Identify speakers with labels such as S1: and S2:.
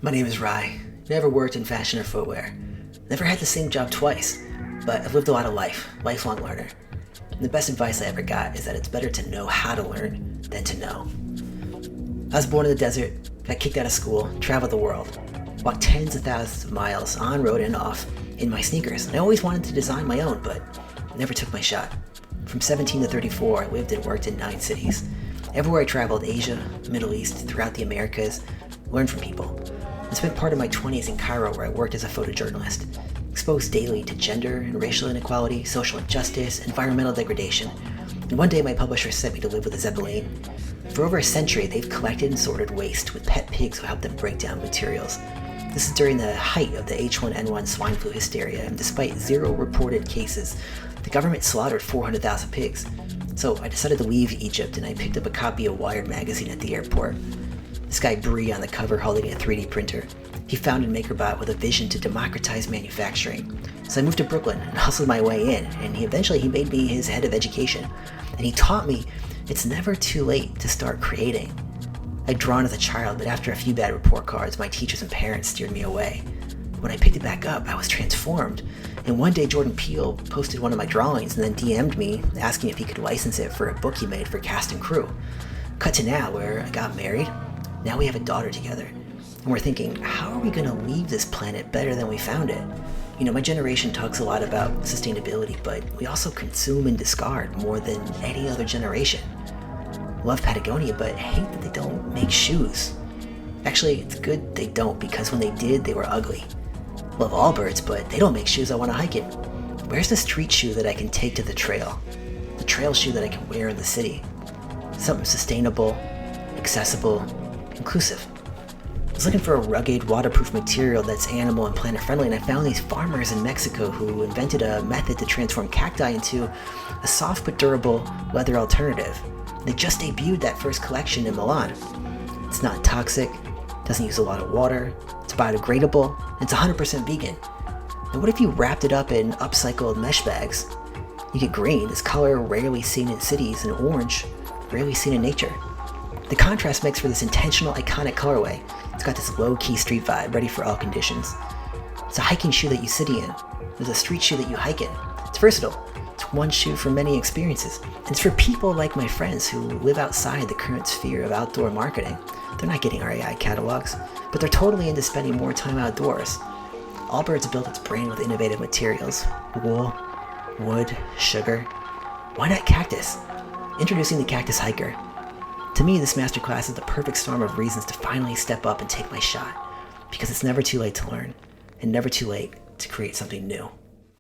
S1: My name is Rye. Never worked in fashion or footwear. Never had the same job twice, but I've lived a lot of life, lifelong learner. And the best advice I ever got is that it's better to know how to learn than to know. I was born in the desert, got kicked out of school, traveled the world, walked tens of thousands of miles on road and off in my sneakers. And I always wanted to design my own, but never took my shot. From 17 to 34, I lived and worked in 9 cities. Everywhere I traveled, Asia, Middle East, throughout the Americas, learned from people. I spent part of my 20s in Cairo where I worked as a photojournalist, exposed daily to gender and racial inequality, social injustice, environmental degradation. And one day my publisher sent me to live with a Zeppelin. For over a century, they've collected and sorted waste with pet pigs who help them break down materials. This is during the height of the H1N1 swine flu hysteria, and despite 0 reported cases, the government slaughtered 400,000 pigs. So I decided to leave Egypt, and I picked up a copy of Wired magazine at the airport. This guy Bree on the cover holding a 3D printer. He founded MakerBot with a vision to democratize manufacturing. So I moved to Brooklyn and hustled my way in, and eventually he made me his head of education. And he taught me it's never too late to start creating. I'd drawn as a child, but after a few bad report cards, my teachers and parents steered me away. When I picked it back up, I was transformed. And one day Jordan Peele posted one of my drawings and then DM'd me asking if he could license it for a book he made for cast and crew. Cut to now, where I got married. Now we have a daughter together. And we're thinking, how are we going to leave this planet better than we found it? You know, my generation talks a lot about sustainability, but we also consume and discard more than any other generation. Love Patagonia, but hate that they don't make shoes. Actually, it's good they don't, because when they did, they were ugly. Love Allbirds, but they don't make shoes I want to hike in. Where's the street shoe that I can take to the trail? The trail shoe that I can wear in the city? Something sustainable, accessible, inclusive. I was looking for a rugged, waterproof material that's animal and planet friendly, and I found these farmers in Mexico who invented a method to transform cacti into a soft but durable leather alternative. They just debuted that first collection in Milan. It's not toxic, doesn't use a lot of water, it's biodegradable, and it's 100% vegan. And what if you wrapped it up in upcycled mesh bags? You get green, this color rarely seen in cities, and orange, rarely seen in nature. The contrast makes for this intentional, iconic colorway. It's got this low-key street vibe, ready for all conditions. It's a hiking shoe that you city in. There's a street shoe that you hike in. It's versatile. It's one shoe for many experiences. And it's for people like my friends who live outside the current sphere of outdoor marketing. They're not getting our AI catalogs, but they're totally into spending more time outdoors. Allbirds built its brand with innovative materials. Wool, wood, sugar. Why not cactus? Introducing the Cactus Hiker. To me, this masterclass is the perfect storm of reasons to finally step up and take my shot, because it's never too late to learn, and never too late to create something new.